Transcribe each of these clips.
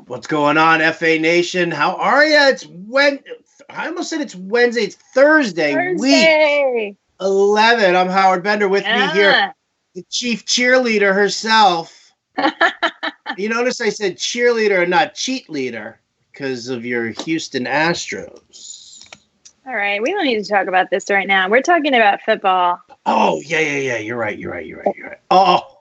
What's going on, FA Nation? How are you? I almost said it's Wednesday. It's Thursday. Week 11. I'm Howard Bender. With me here, the chief cheerleader herself. You notice I said cheerleader and not cheat leader because of your Houston Astros. All right. We don't need to talk about this right now. We're talking about football. Oh, yeah. You're right. Oh.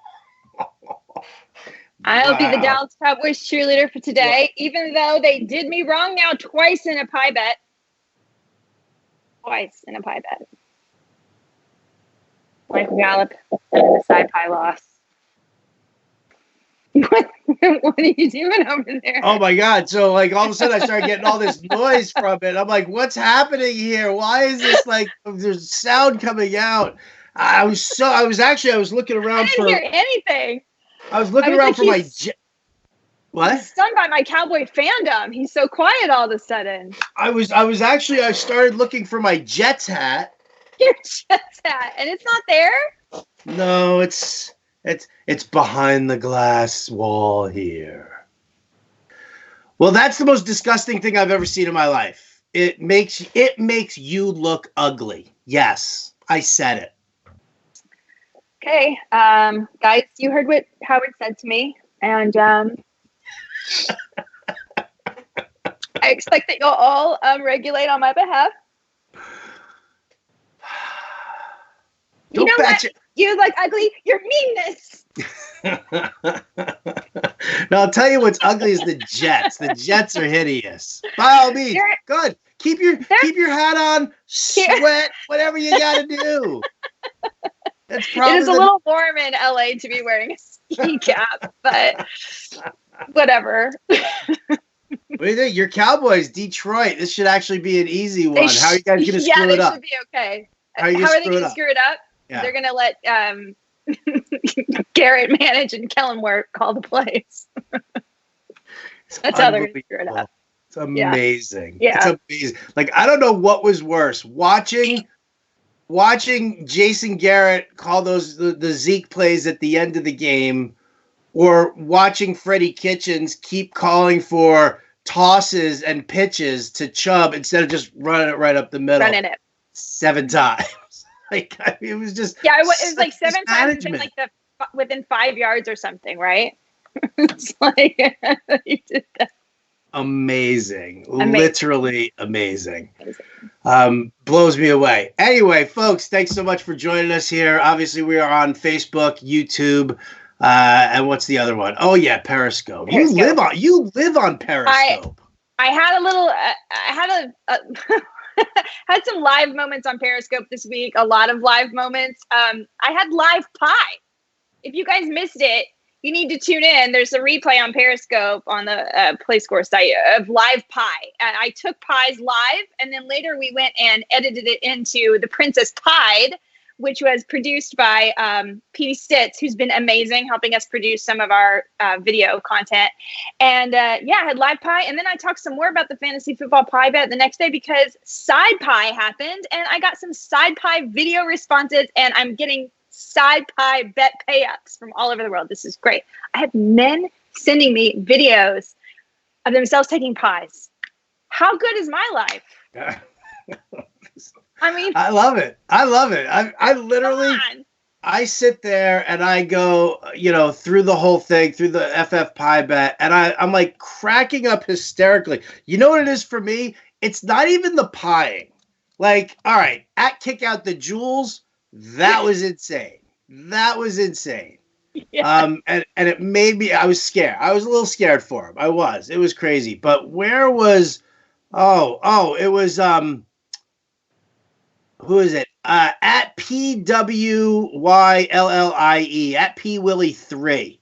I'll be the Dallas Cowboys cheerleader for today, even though they did me wrong now twice in a pie bet. Michael Gallup and the side pie loss. What are you doing over there? Oh my God. So all of a sudden I started getting all this noise from it. I'm like, what's happening here? Why is this there's sound coming out? I was looking around I didn't hear anything. I was looking around for my what? I'm stunned by my Cowboy fandom. He's so quiet all of a sudden. I started looking for my Jets hat. Your Jets hat, and it's not there? No, it's behind the glass wall here. Well, that's the most disgusting thing I've ever seen in my life. It makes you look ugly. Yes, I said it. Okay, guys, you heard what Howard said to me, and I expect that you'll all regulate on my behalf. You know what? You like ugly. Your meanness. No, I'll tell you what's ugly is the Jets. The Jets are hideous. By all means, good. Keep your hat on. Sweat. Whatever you got to do. It is a little warm in LA to be wearing a ski cap, but whatever. What do you think? Your Cowboys, Detroit. This should actually be an easy one. How are you guys going to screw it up? Yeah, they should be okay. How are they going to screw it up? Yeah. They're going to let Garrett manage and Kellen Moore call the plays. That's how they're going to screw it up. It's amazing. Yeah. It's amazing. I don't know what was worse. Watching Jason Garrett call the Zeke plays at the end of the game, or watching Freddie Kitchens keep calling for tosses and pitches to Chubb instead of just running it right up the middle. Running it 7 times. It was just it was like 7 times within within 5 yards or something, right? It's you did that. Amazing. Literally amazing. Blows me away. Anyway, folks, thanks so much for joining us here. Obviously, we are on Facebook, YouTube, and what's the other one? Oh yeah, Periscope. You live on Periscope. I had a little. I had some live moments on Periscope this week. A lot of live moments. I had live pie. If you guys missed it, you need to tune in. There's a replay on Periscope on the PlayScore site of live pie. And I took pies live, and then later we went and edited it into The Princess Pied, which was produced by Petey Stitz, who's been amazing, helping us produce some of our video content. And I had live pie. And then I talked some more about the fantasy football pie bet the next day because side pie happened. And I got some side pie video responses, and I'm getting side pie bet pay-ups from all over the world. This is great. I have men sending me videos of themselves taking pies. How good is my life? I mean, I love it. I literally, I sit there and I go, through the whole thing, through the FF pie bet, and I'm like cracking up hysterically. You know what it is for me? It's not even the pieing. All right, at Kick Out the Jewels, that was insane. Yeah. And it made me, I was scared. I was a little scared for him. It was crazy. But where was, it was, who is it? At PWYLLIE, at PWillie3,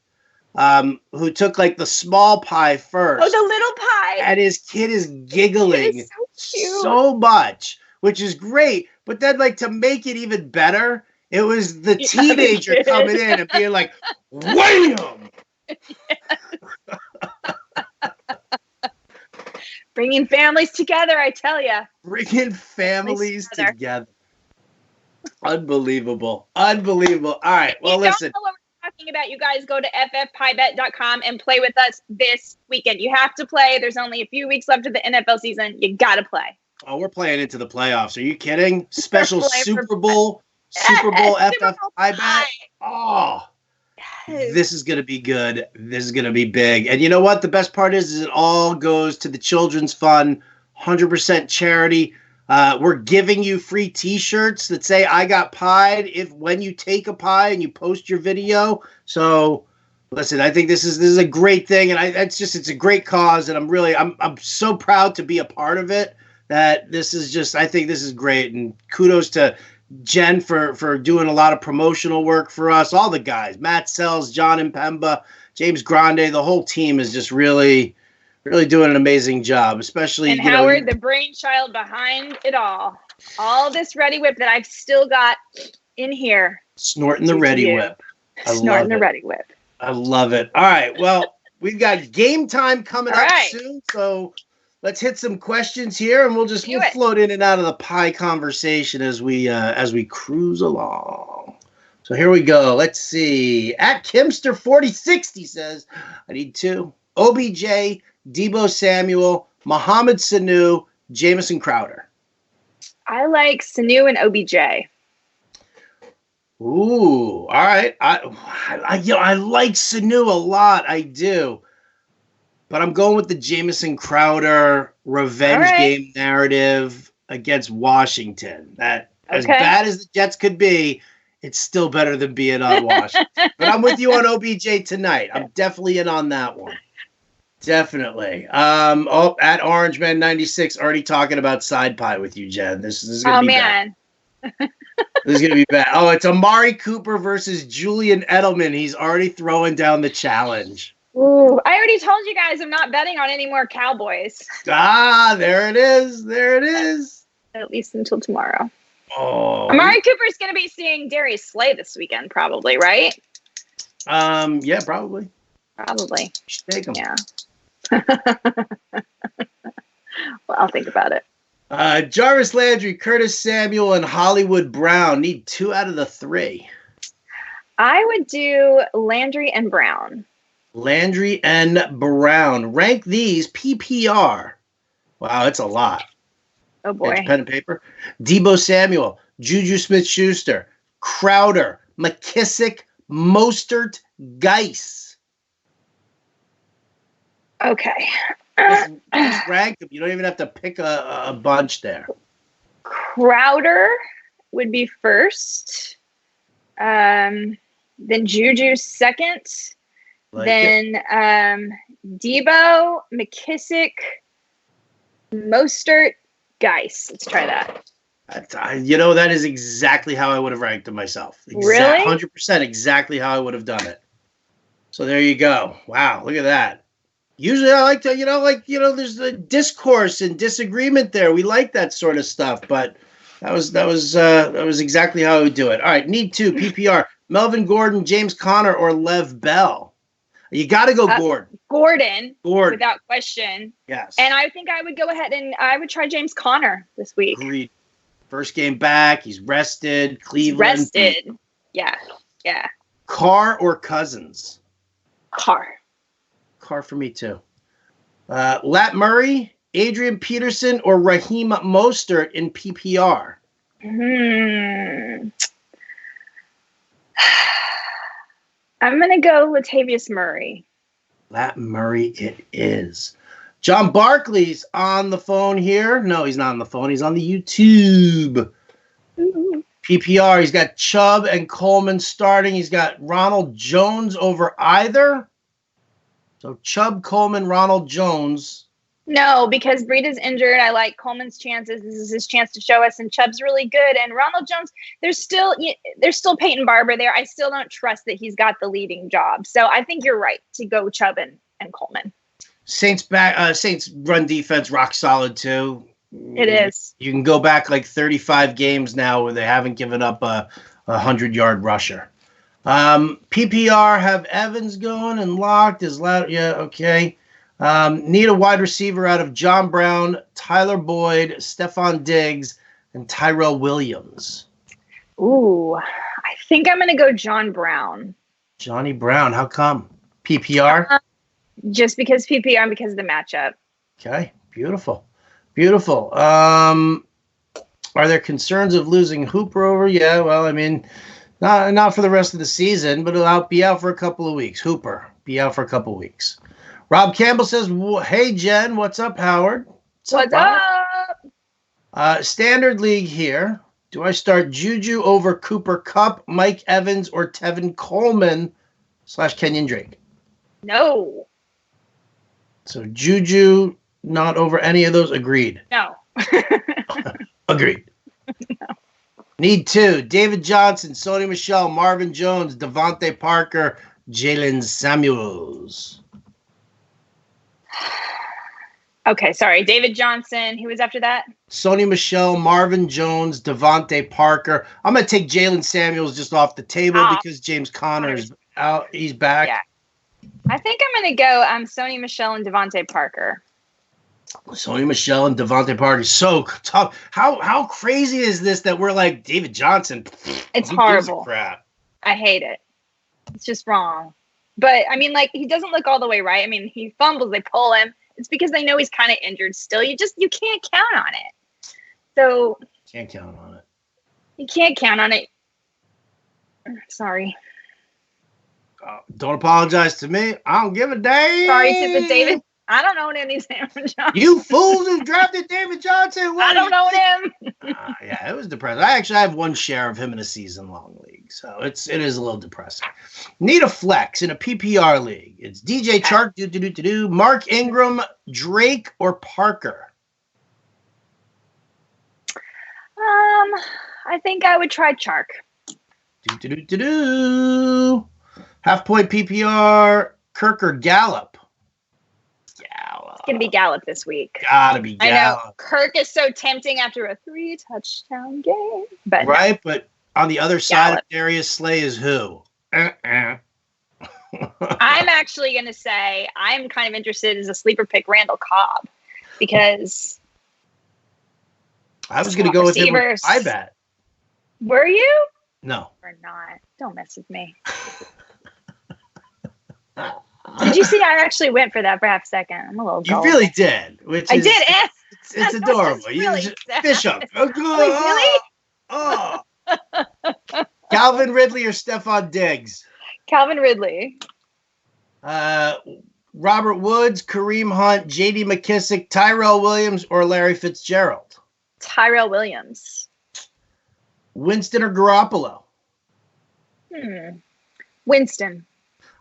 who took the small pie first. Oh, the little pie. And his kid is giggling so much, which is great. But then to make it even better, it was the teenager coming in and being like, wham! Bringing families together, I tell you. Bringing families together. Unbelievable. All right. Well, listen. Don't know what we're asking about, you guys go to ffpiebet.com and play with us this weekend. You have to play. There's only a few weeks left of the NFL season. You got to play. Oh, we're playing into the playoffs. Are you kidding? Special Super Bowl FF Pie Bet. Oh, this is going to be good. This is going to be big. And you know what? The best part is it all goes to the Children's Fund, 100% charity. We're giving you free T-shirts that say "I got pied" when you take a pie and you post your video. So, listen, I think this is a great thing, and it's a great cause, and I'm so proud to be a part of it. That this is just, I think this is great, and kudos to Jen for doing a lot of promotional work for us. All the guys, Matt Sells, John Impemba, James Grande, the whole team is just really doing an amazing job, especially. And Howard, the brainchild behind it all. All this Ready Whip that I've still got in here. Snorting the Ready Whip. Snorting the Ready Whip. I love it. All right. Well, we've got game time coming up soon, so let's hit some questions here, and we'll float in and out of the pie conversation as we cruise along. So here we go. Let's see. At Kimster4060 says, I need 2. OBJ, Deebo Samuel, Mohamed Sanu, Jamison Crowder. I like Sanu and OBJ. Ooh, all right. I like Sanu a lot. I do. But I'm going with the Jamison Crowder revenge game narrative against Washington. That as bad as the Jets could be, it's still better than being on Washington. But I'm with you on OBJ tonight. I'm definitely in on that one. Definitely. At OrangeMan96, already talking about side pie with you, Jen. This is going to be bad. This is going to be bad. Oh, it's Amari Cooper versus Julian Edelman. He's already throwing down the challenge. Ooh, I already told you guys I'm not betting on any more Cowboys. Ah, there it is. There it is. At least until tomorrow. Oh. Amari Cooper's going to be seeing Darius Slay this weekend, probably, right? Yeah, probably. Probably. Should take him. Yeah. Well, I'll think about it. Jarvis Landry, Curtis Samuel, and Hollywood Brown. Need 2 out of the 3. I would do Landry and Brown. Landry and Brown. Rank these PPR. Wow, that's a lot. Oh, boy. Pen and paper. Deebo Samuel, Juju Smith-Schuster, Crowder, McKissick, Mostert, Geis. Okay. Just rank them. You don't even have to pick a bunch there. Crowder would be first. Then Juju second. Then Deebo, McKissick, Mostert, Geis. Let's try that. That is exactly how I would have ranked them myself. Really? 100% exactly how I would have done it. So there you go. Wow, look at that. Usually I like to, there's the discourse and disagreement there. We like that sort of stuff, but that was exactly how I would do it. All right, need 2 PPR. Melvin Gordon, James Conner, or Lev Bell. You got to go Gordon. Gordon, without question. Yes. And I think I would go ahead and I would try James Conner this week. Agreed. First game back. He's rested. Cleveland. Rested. Yeah. Carr or Cousins? Carr for me too. Lat Murray, Adrian Peterson, or Raheem Mostert in PPR? I'm going to go Latavius Murray. Lat Murray it is. John Barkley's on the phone here. No, he's not on the phone. He's on the YouTube. Ooh. PPR, he's got Chubb and Coleman starting. He's got Ronald Jones over either. So Chubb, Coleman, Ronald Jones. No, because Breida's injured. I like Coleman's chances. This is his chance to show us, and Chubb's really good. And Ronald Jones, there's still Peyton Barber there. I still don't trust that he's got the leading job. So I think you're right to go Chubb and Coleman. Saints run defense rock solid too. It is. You can go back like 35 games now where they haven't given up a 100-yard rusher. PPR have Evans going and locked. Okay. Need a wide receiver out of John Brown, Tyler Boyd, Stephon Diggs, and Tyrell Williams. Ooh, I think I'm going to go John Brown. Johnny Brown. How come? PPR? Just because PPR and because of the matchup. Okay. Beautiful. Beautiful. Are there concerns of losing Hooper over? Yeah, well, I mean, not for the rest of the season, but it'll be out for a couple of weeks. Hooper, be out for a couple of weeks. Rob Campbell says, hey, Jen, what's up, Howard? What's up? Standard league here. Do I start Juju over Cooper Kupp, Mike Evans, or Tevin Coleman / Kenyon Drake? No. So Juju, not over any of those. Agreed. No. Agreed. No. Need 2. David Johnson, Sony Michel, Marvin Jones, Devontae Parker, Jalen Samuels. Okay, sorry. David Johnson. Who was after that? Sony Michel, Marvin Jones, Devontae Parker. I'm going to take Jalen Samuels just off the table because James Conner is out. He's back. Yeah. I think I'm going to go Sony Michel and Devontae Parker. Sony Michel and Devontae Parker. So tough. How crazy is this that we're like David Johnson? It's horrible. Crap. I hate it. It's just wrong. But, I mean, like, he doesn't look all the way right. I mean, he fumbles. They pull him. It's because they know he's kind of injured still. You can't count on it. So can't count on it. You can't count on it. Sorry. Don't apologize to me. I don't give a damn. Sorry to the David. I don't own any David Johnson. You fools who drafted David Johnson. I don't own him. Yeah, it was depressing. I actually have one share of him in a season-long league, so it is a little depressing. Need a flex in a PPR league. It's DJ Chark, Mark Ingram, Drake, or Parker. I think I would try Chark. Half-point PPR, Kirk or Gallup. It's going to be Gallup this week. Gotta be Gallup. I know. Kirk is so tempting after a 3-touchdown game. But right, but on the other side of Darius Slay is who? I'm actually going to say I'm kind of interested as a sleeper pick, Randall Cobb, because I was going to go with him with I bet. Were you? No. Or not. Don't mess with me. Did you see? I actually went for that for half a second. I'm a little. You really did. I did. It's adorable. Really fish up. Really? Oh. Calvin Ridley or Stephon Diggs? Calvin Ridley. Robert Woods, Kareem Hunt, J.D. McKissick, Tyrell Williams, or Larry Fitzgerald? Tyrell Williams. Winston or Garoppolo? Winston.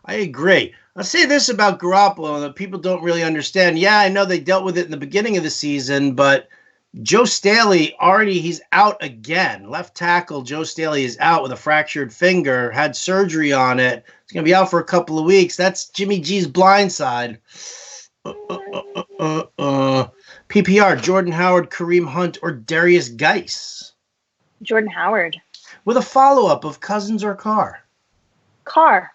I agree. I'll say this about Garoppolo that people don't really understand. Yeah, I know they dealt with it in the beginning of the season, but Joe Staley he's out again. Left tackle Joe Staley is out with a fractured finger, had surgery on it. It's going to be out for a couple of weeks. That's Jimmy G's blind side. PPR, Jordan Howard, Kareem Hunt, or Darius Geis? Jordan Howard. With a follow-up of Cousins or Carr? Carr.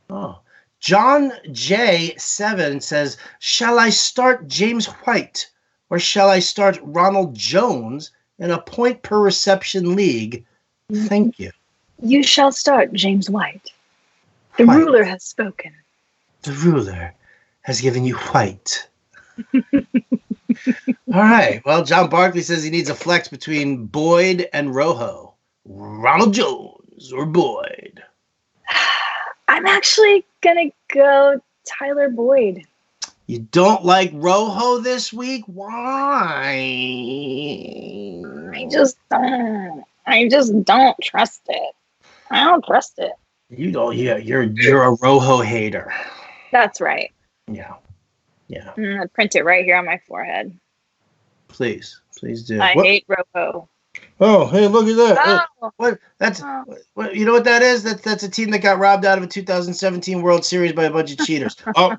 Oh. John J7 says, shall I start James White or shall I start Ronald Jones in a point per reception league? Thank you. You shall start James White. The ruler has spoken. The ruler has given you White. All right. Well, John Barkley says he needs a flex between Boyd and Rojo. Ronald Jones or Boyd? I'm actually going to go Tyler Boyd. You don't like Rojo this week? Why? I just don't trust it. I don't trust it. You don't. Yeah, you're a Rojo hater. That's right. Yeah. Yeah. I'm going to print it right here on my forehead. Please do. I hate Rojo. Oh, hey, look at that. Oh. What? You know what that is? That's a team that got robbed out of a 2017 World Series by a bunch of cheaters. Oh,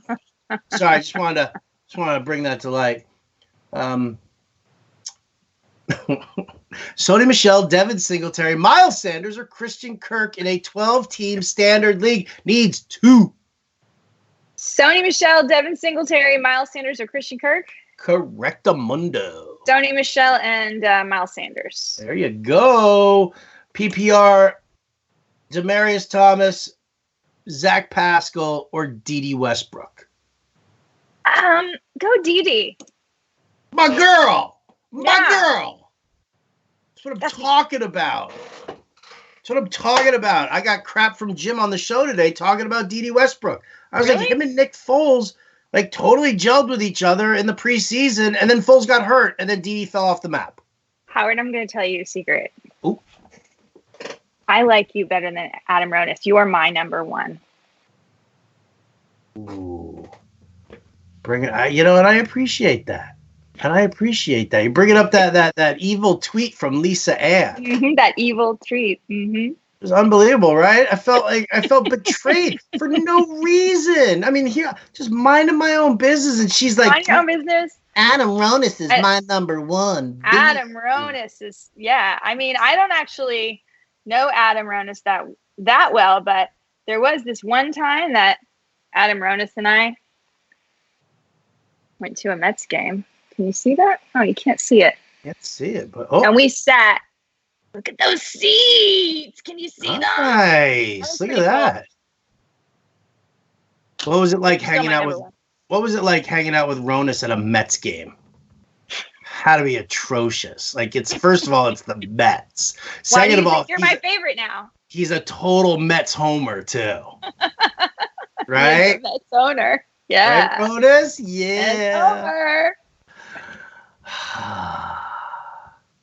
sorry. I just wanted to bring that to light. Sony Michel, Devin Singletary, Miles Sanders, or Christian Kirk in a 12-team standard league needs 2. Sony Michel, Devin Singletary, Miles Sanders, or Christian Kirk? Correctamundo. Sony Michel and Miles Sanders. There you go. PPR, Demaryius Thomas, Zach Pascal, or Dede Westbrook? Go Dede. My girl. That's what I'm talking about. I got crap from Jim on the show today talking about Dede Westbrook. I was like, him and Nick Foles like totally gelled with each other in the preseason, and then Foles got hurt, and then Dede fell off the map. Howard, I'm going to tell you a secret. Ooh. I like you better than Adam Ronis. You are my number one. Ooh. Bring it. You know what? I appreciate that. You bringing up that evil tweet from Lisa Ann. Mm-hmm, that evil tweet. Mm-hmm. It was unbelievable, right? I felt betrayed for no reason. I mean, here, just minding my own business, and she's like, mind your own business. Adam Ronis is my number one. Adam Ronis is, yeah. I mean, I don't actually know Adam Ronis that well, but there was this one time that Adam Ronis and I went to a Mets game. Can you see that? Oh, you can't see it. Can't see it, but and we sat. Look at those seats. Can you see them? Nice. Look at that. Cool. What was it like hanging out with? What was it like hanging out with Ronis at a Mets game? Had to be atrocious. Like, it's first of all, it's the Mets. Second of all, you're my favorite now. He's a total Mets homer too. Right? He's a Mets owner. Yeah. Right, Ronis? Yeah. Over.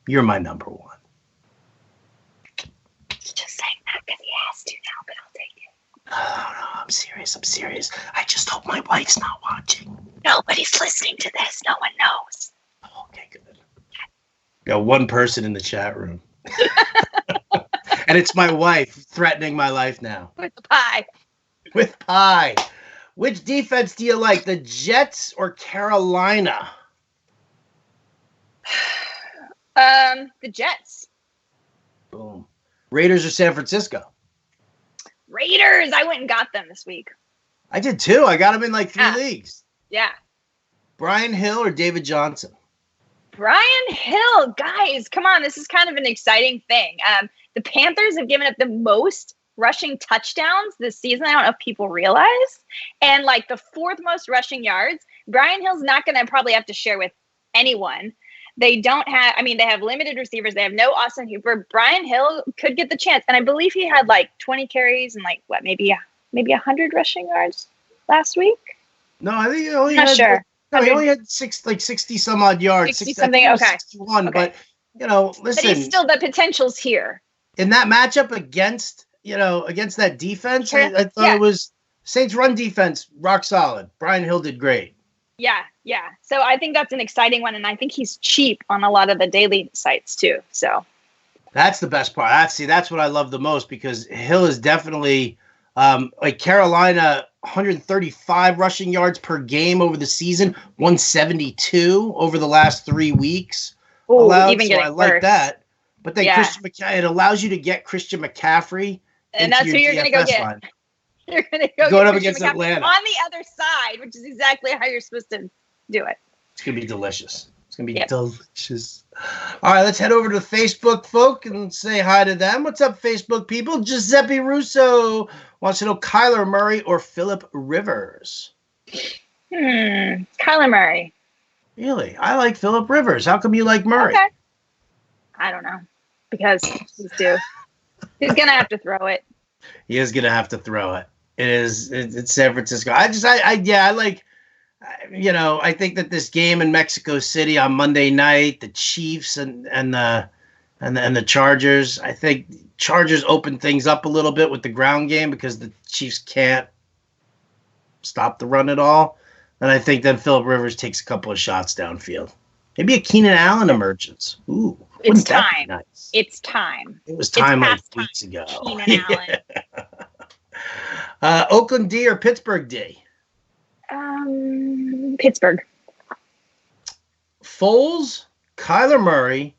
You're my number one. He's just saying that because he has to now, but I'll take it. No, I'm serious. I just hope my wife's not watching. Nobody's listening to this. No one knows. Oh, okay, good. Got one person in the chat room. And it's my wife threatening my life now. With the pie. With pie. Which defense do you like, the Jets or Carolina? The Jets. Boom. Raiders or San Francisco? Raiders. I went and got them this week. I did too. I got them in like 3 leagues. Yeah. Brian Hill or David Johnson? Brian Hill. Guys, come on. This is kind of an exciting thing. The Panthers have given up the most rushing touchdowns this season. I don't know if people realize. And like the 4th most rushing yards. Brian Hill's not going to probably have to share with anyone. They don't have, they have limited receivers. They have no Austin Hooper. Brian Hill could get the chance. And I believe he had like 20 carries and like, maybe 100 rushing yards last week? No, I think he only Not had, sure. No, he only had 60 some odd yards. 60 something, okay. 61, okay. But, listen. But he's still, the potential's here. In that matchup against that defense, I thought it was Saints run defense, rock solid. Brian Hill did great. Yeah. So I think that's an exciting one, and I think he's cheap on a lot of the daily sites too. So that's the best part. That's what I love the most, because Hill is definitely like Carolina, 135 rushing yards per game over the season, 172 over the last 3 weeks. Ooh, even getting I like worse. that. But then it allows you to get Christian McCaffrey, and that's who you're going to go get. Line. You're going to go going get up against Atlanta on the other side, which is exactly how you're supposed to do it. It's going to be delicious. It's going to be delicious. All right, let's head over to Facebook, folk, and say hi to them. What's up, Facebook people? Giuseppe Russo wants to know Kyler Murray or Phillip Rivers. Kyler Murray. Really? I like Phillip Rivers. How come you like Murray? Okay. I don't know. Because he's due. He's going to have to throw it. He is going to have to throw it. It's San Francisco. I think that this game in Mexico City on Monday night, the Chiefs and the Chargers, I think Chargers open things up a little bit with the ground game because the Chiefs can't stop the run at all. And I think then Phillip Rivers takes a couple of shots downfield. Maybe a Keenan Allen emergence. Ooh, it's time. Nice? It's time. It was time like weeks ago. Keenan Allen. Oakland D or Pittsburgh D? Pittsburgh. Foles, Kyler Murray,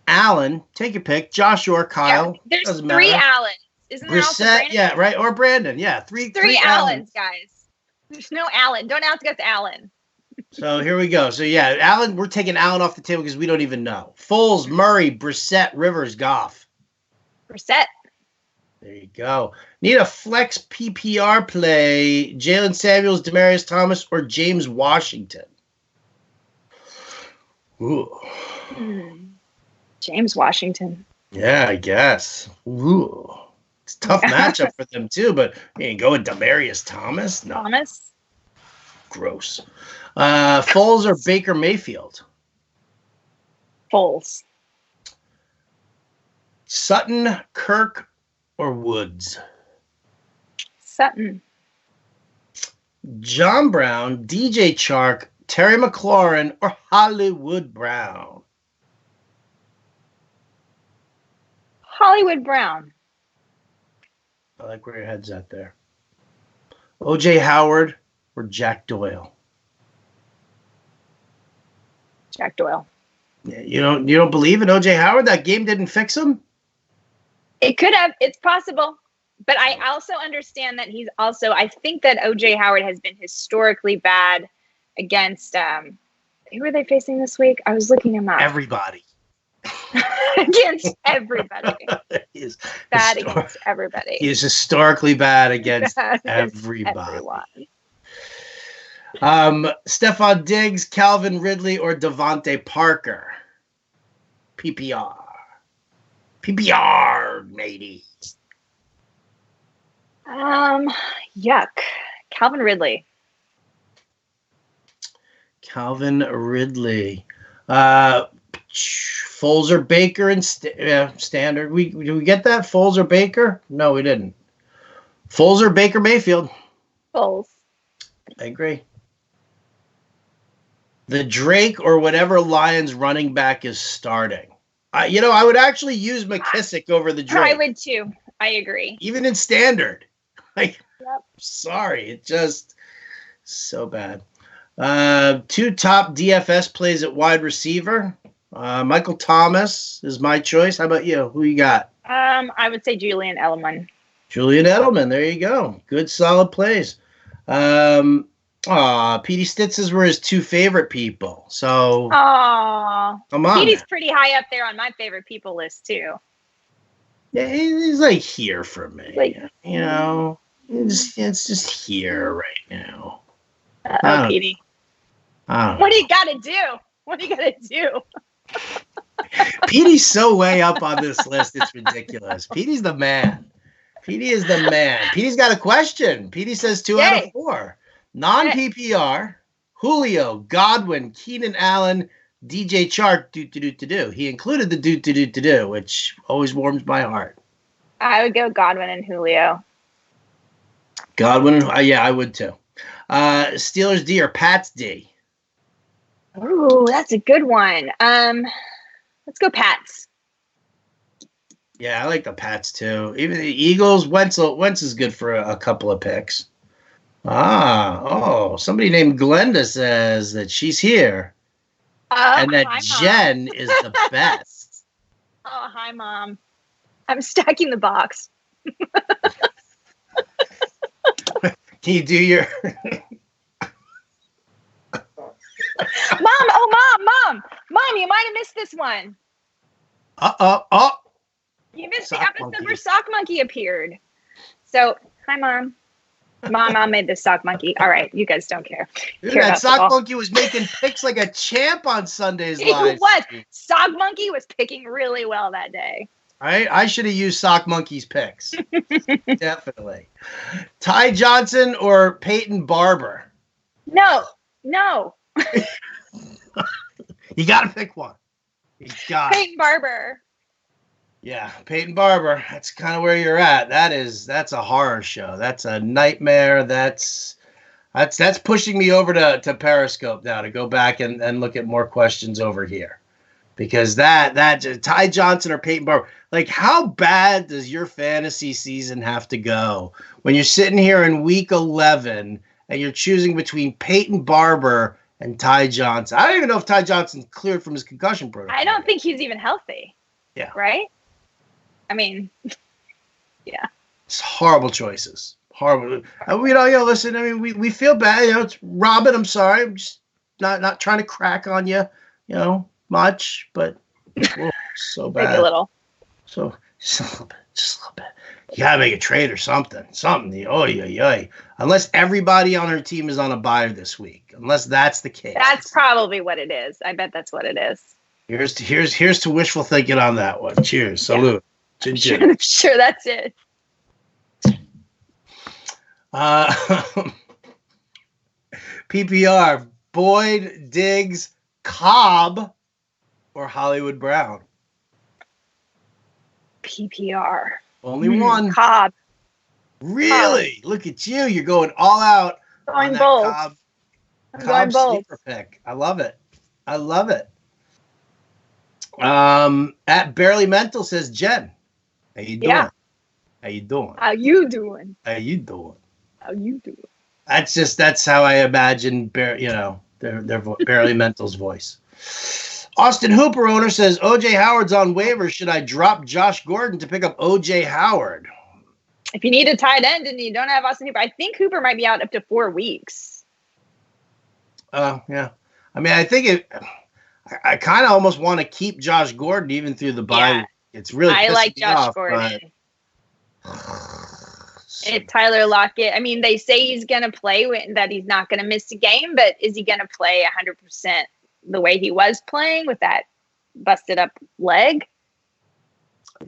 Allen, take your pick. Joshua or Kyle. Yeah, there's 3 Allens. Isn't there also Brandon? Yeah, right. Or Brandon. Yeah, three Allens, guys. There's no Allen. Don't ask us Allen. So here we go. So yeah, Allen, we're taking Allen off the table because we don't even know. Foles, Murray, Brissett, Rivers, Goff. Brissett. There you go. Need a flex PPR play. Jalen Samuels, Demaryius Thomas, or James Washington? Ooh. James Washington. Yeah, I guess. Ooh. It's a tough matchup for them, too, but you go with Demaryius Thomas? No. Thomas? Gross. Foles or Baker Mayfield? Foles. Sutton, Kirk, or Woods? Sutton. John Brown, DJ Chark, Terry McLaurin, or Hollywood Brown? Hollywood Brown. I like where your head's at there. O.J. Howard or Jack Doyle? Jack Doyle. Yeah, you don't believe in O.J. Howard? That game didn't fix him? It could have. It's possible. But I also understand that I think that O.J. Howard has been historically bad against, who were they facing this week? I was looking him up. Everybody. Against everybody. He is bad against everybody. He is historically bad against everybody. Stephon Diggs, Calvin Ridley, or Devontae Parker? PPR. PPR, matey. Yuck. Calvin Ridley. Calvin Ridley. Foles or Baker and standard. Did we get that? Foles or Baker? No, we didn't. Foles or Baker Mayfield? Foles. I agree. The Drake or whatever Lions running back is starting. I would actually use McKissick over the Drake. I would too. I agree. Even in standard. Yep. Sorry. It just so bad. 2 top DFS plays at wide receiver. Michael Thomas is my choice. How about you? Who you got? I would say Julian Edelman. Julian Edelman. There you go. Good, solid plays. Petey Stitzes were his 2 favorite people. So, come on. Petey's pretty high up there on my favorite people list too. Yeah, he's like here for me. It's just here right now. Petey. What do you got to do? What do you got to do? Petey's so way up on this list, it's ridiculous. Petey's the man. Petey is the man. Petey's got a question. Petey says 2 out of 4. Non-PPR, Julio, Godwin, Keenan Allen, DJ Chark, do. He included the do, which always warms my heart. I would go Godwin and Julio. Godwin, yeah, I would too. Steelers D or Pats D? Ooh, that's a good one. Let's go Pats. Yeah, I like the Pats too. Even the Eagles, Wentz is good for a couple of picks. Somebody named Glenda says that she's here. And that Jen is the best. Oh, hi, Mom. I'm stacking the box. Can you do your... Mom, you might have missed this one. You missed the episode where Sock Monkey appeared. So, hi, Mom. Mom made this Sock Monkey. All right, you guys don't care. Dude, that Sock Monkey was making picks like a champ on Sundays live. He was. Sock Monkey was picking really well that day. I should have used Sock Monkey's picks. Definitely. Ty Johnson or Peyton Barber? No. You got to pick one. Peyton Barber. Yeah, Peyton Barber. That's kind of where you're at. That's a horror show. That's a nightmare. That's pushing me over to Periscope now to go back and look at more questions over here. Because that Ty Johnson or Peyton Barber, like how bad does your fantasy season have to go when you're sitting here in week 11 and you're choosing between Peyton Barber and Ty Johnson? I don't even know if Ty Johnson's cleared from his concussion protocol. I don't think he's even healthy. Yeah. Right? I mean, yeah. It's horrible choices. Horrible. Listen, I mean, we feel bad. It's Robin, I'm sorry. I'm just not trying to crack on you, much, but so bad. Maybe a little. So Just a little bit. You gotta make a trade or something. Unless everybody on her team is on a bye this week. Unless that's the case. That's probably what it is. I bet that's what it is. Here's to wishful thinking on that one. Cheers. Salute. Yeah. I'm sure that's it. PPR, Boyd, Diggs, Cobb, or Hollywood Brown? PPR. Only one. Cobb. Really? Cobb. Look at you. You're going all out. Going bold. I'm going bold. Sleeper pick. I love it. At Barely Mental says, Jen, how you doing? Yeah. How you doing? That's how I imagine their Barely Mental's voice. Austin Hooper owner says, OJ Howard's on waivers. Should I drop Josh Gordon to pick up OJ Howard? If you need a tight end and you don't have Austin Hooper, I think Hooper might be out up to 4 weeks. Yeah. I mean, I think I kind of almost want to keep Josh Gordon even through the bye. Yeah. It's really I like Josh Gordon. It's Tyler Lockett. I mean, they say he's going to play, that he's not going to miss a game, but is he going to play 100% the way he was playing with that busted up leg?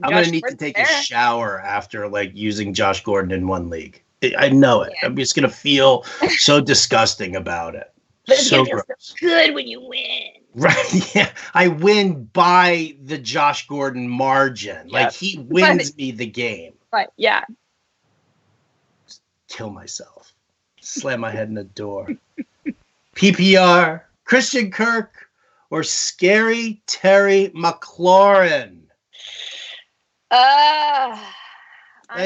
I'm going to need to take a shower after using Josh Gordon in one league. I know it. Yeah. I'm just going to feel so disgusting about it. But it's going to feel so good when you win. Right. Yeah. I win by the Josh Gordon margin. Yep. He wins me the game. Right. Yeah. Just kill myself. Slam my head in the door. PPR, Christian Kirk, or Scary Terry McLaurin? I'm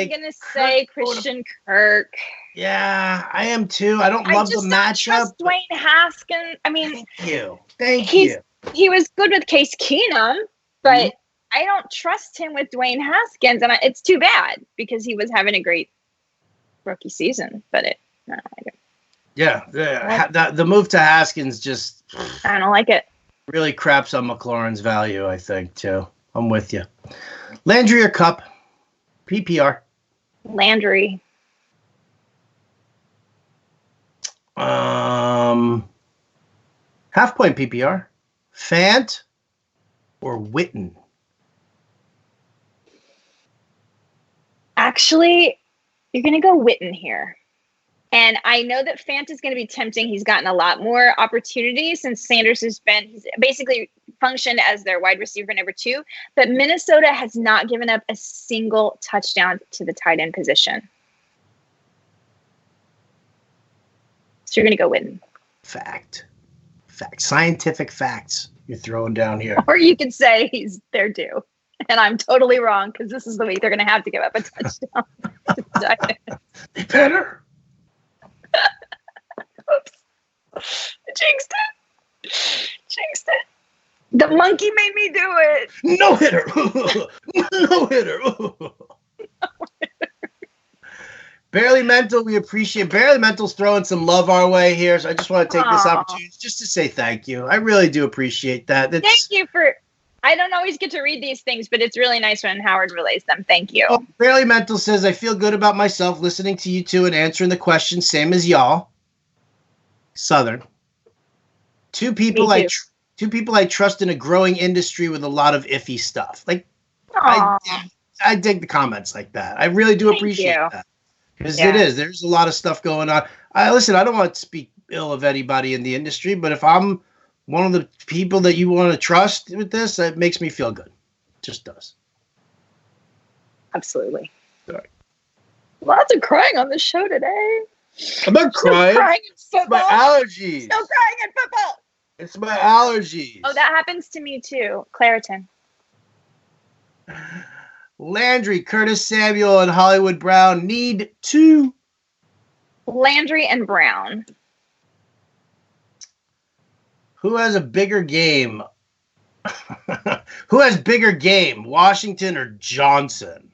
going to say Christian Kirk. Yeah, I am too. I don't love the matchup. Dwayne Haskins. I mean, Thank you. He was good with Case Keenum, but I don't trust him with Dwayne Haskins, and it's too bad because he was having a great rookie season. But the move to Haskins just I don't like it. Really craps on McLaurin's value, I think too. I'm with you. Landry or Cup? PPR. Landry. Half point PPR. Fant or Witten? Actually, you're going to go Witten here. And I know that Fant is going to be tempting. He's gotten a lot more opportunities since Sanders he's basically functioned as their wide receiver number 2. But Minnesota has not given up a single touchdown to the tight end position. So you're going to go Witten. Fact. Scientific facts you're throwing down here. Or you could say they're due. And I'm totally wrong because this is the week they're going to have to give up a touchdown. They better. Oops. Jinxed it. The monkey made me do it. No hitter. No hitter. Barely Mental, we appreciate. Barely Mental's throwing some love our way here, so I just want to take this opportunity just to say thank you. I really do appreciate that. Thank you for. I don't always get to read these things, but it's really nice when Howard relays them. Thank you. Oh, Barely Mental says, I feel good about myself listening to you two and answering the questions, same as y'all. Southern. Two people I trust in a growing industry with a lot of iffy stuff. I dig the comments like that. I really do appreciate that. Because there's a lot of stuff going on. Listen, I don't want to speak ill of anybody in the industry, but if I'm one of the people that you want to trust with this, it makes me feel good. It just does. Absolutely. Sorry. Lots of crying on the show today. I'm not crying. Still crying in football. It's my allergies. Still crying in football. It's my allergies. Oh, that happens to me too. Claritin. Landry, Curtis Samuel, and Hollywood Brown need to. Landry and Brown. Who has a bigger game? Who has bigger game, Washington or Johnson?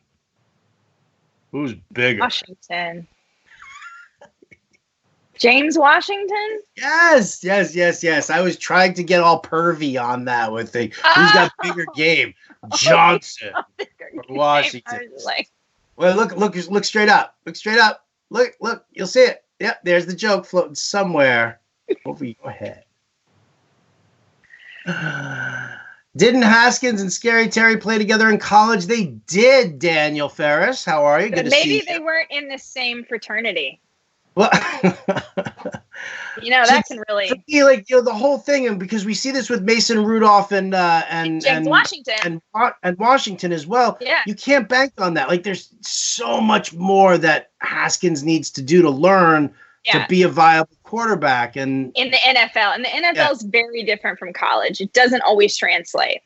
Who's bigger? Washington. James Washington? Yes. I was trying to get all pervy on that with who's got bigger game? Johnson. Bigger Washington. I was like, well, look straight up. Look straight up. Look, you'll see it. Yep, there's the joke floating somewhere over your head. Didn't Haskins and Scary Terry play together in college? They did, Daniel Ferris. How are you? Good to see you. Maybe they weren't in the same fraternity. Well, that can really the whole thing, and because we see this with Mason Rudolph and Washington and Washington as well. Yeah, you can't bank on that. Like, there's so much more that Haskins needs to do to learn to be a viable quarterback, and in the NFL, and the NFL is very different from college. It doesn't always translate.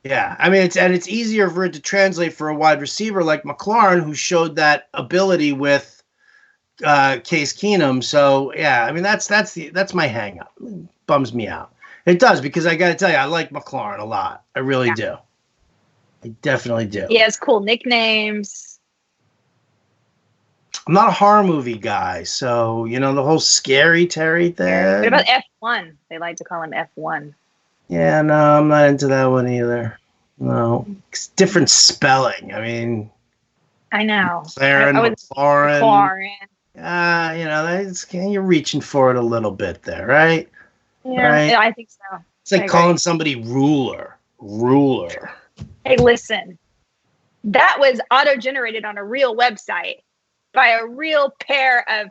Yeah, I mean, it's easier for it to translate for a wide receiver like McLaurin, who showed that ability with Case Keenum. So yeah, I mean that's my hang up. It bums me out. It does, because I gotta tell you, I like McLaurin a lot. I really do. I definitely do. He has cool nicknames. I'm not a horror movie guy, so the whole Scary Terry thing. What about F1? They like to call him F1. Yeah, no, I'm not into that one either. No, it's different spelling. I mean, I know. McLaurin. You're reaching for it a little bit there, right? Yeah, right? I think so. It's like calling somebody ruler. Hey, listen. That was auto-generated on a real website by a real pair of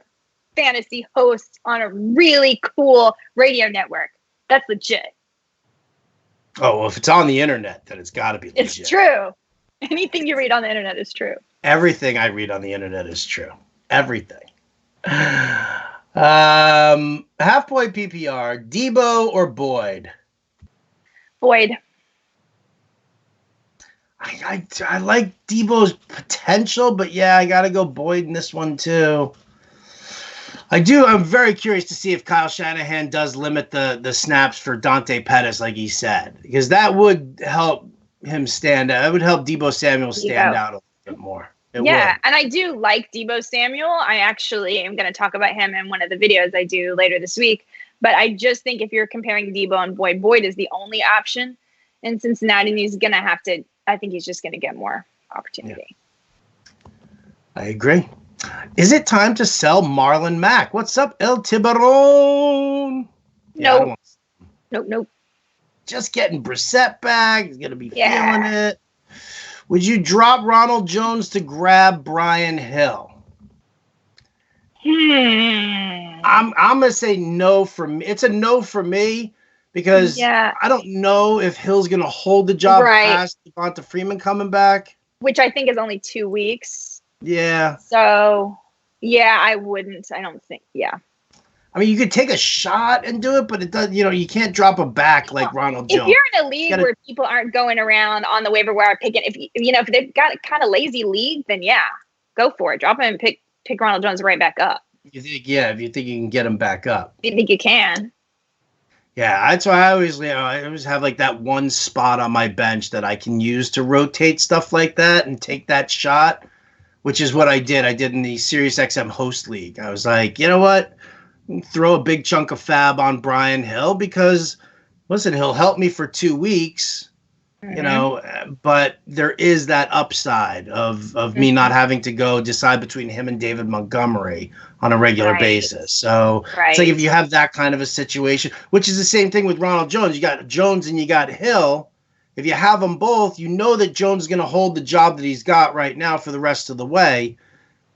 fantasy hosts on a really cool radio network. That's legit. Oh, well, if it's on the internet, then it's got to be legit. It's true. Anything you read on the internet is true. Everything I read on the internet is true. Everything. Half point PPR, Debo or Boyd? Boyd. I like Debo's potential, but yeah, I got to go Boyd in this one too. I'm very curious to see if Kyle Shanahan does limit the snaps for Dante Pettis, like he said, because that would help him stand out. It would help Debo Samuel stand out a little bit more. It would. And I do like Debo Samuel. I actually am going to talk about him in one of the videos I do later this week. But I just think if you're comparing Debo and Boyd is the only option in Cincinnati, and he's going to have to, I think he's just going to get more opportunity. Yeah. I agree. Is it time to sell Marlon Mack? What's up, El Tiburon? Nope. Nope. Just getting Brissett back. He's going to be feeling it. Would you drop Ronald Jones to grab Brian Hill? I'm going to say no for me. It's a no for me because I don't know if Hill's going to hold the job past Devonta Freeman coming back. Which I think is only 2 weeks. Yeah. So, I wouldn't. I don't think, I mean, you could take a shot and do it, but it does. You can't drop a back like Ronald Jones. If you're in a league where people aren't going around on the waiver wire picking, if they've got a kind of lazy league, then go for it. Drop him and pick Ronald Jones right back up. You think, if you think you can get him back up. You think you can? Yeah, that's why I always have like that one spot on my bench that I can use to rotate stuff like that and take that shot, which is what I did. I did in the SiriusXM host league. I was like, you know what? Throw a big chunk of fab on Brian Hill because, listen, he'll help me for 2 weeks, but there is that upside of me not having to go decide between him and David Montgomery on a regular basis. So it's like if you have that kind of a situation, which is the same thing with Ronald Jones. You got Jones and you got Hill. If you have them both, you know that Jones is going to hold the job that he's got right now for the rest of the way.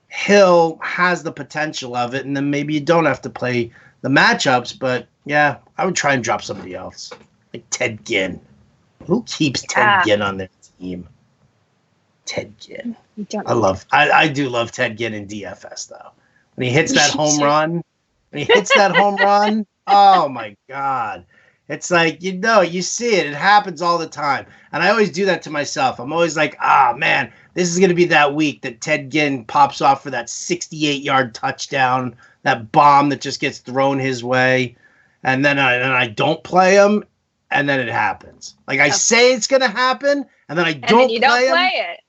Hill has the potential of it, and then maybe you don't have to play the matchups. But, I would try and drop somebody else, like Ted Ginn. Who keeps Ted Ginn on their team? Ted Ginn. I do love Ted Ginn in DFS, though. When he hits that home run, oh, my God. It's like, you see it. It happens all the time. And I always do that to myself. I'm always like, man, this is going to be that week that Ted Ginn pops off for that 68-yard touchdown, that bomb that just gets thrown his way. And then I don't play him, and then it happens. Like I say it's going to happen, and then I don't play it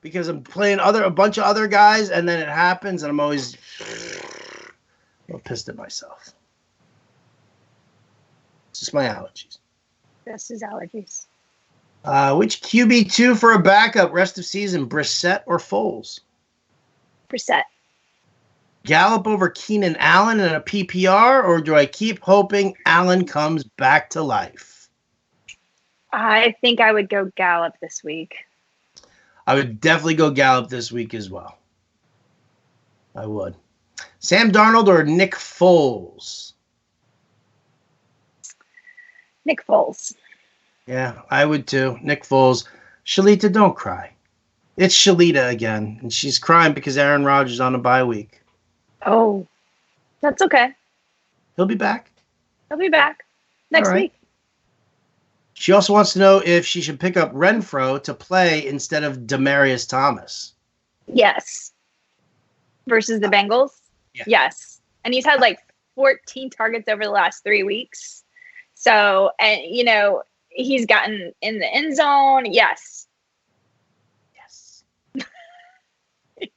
because I'm playing a bunch of other guys, and then it happens, and I'm always a little pissed at myself. It's just my allergies. This is allergies. Which QB2 for a backup rest of season, Brissett or Foles? Brissett. Gallup over Keenan Allen in a PPR, or do I keep hoping Allen comes back to life? I think I would go Gallup this week. I would definitely go Gallup this week as well. I would. Sam Darnold or Nick Foles? Nick Foles. Yeah, I would too. Nick Foles. Shalita, don't cry. It's Shalita again, and she's crying because Aaron Rodgers is on a bye week. Oh, that's okay. He'll be back. He'll be back next week. She also wants to know if she should pick up Renfro to play instead of Demaryius Thomas. Yes. Versus the Bengals? Yeah. Yes. And he's had like 14 targets over the last 3 weeks. So, and he's gotten in the end zone. Yes. Yes. Yes.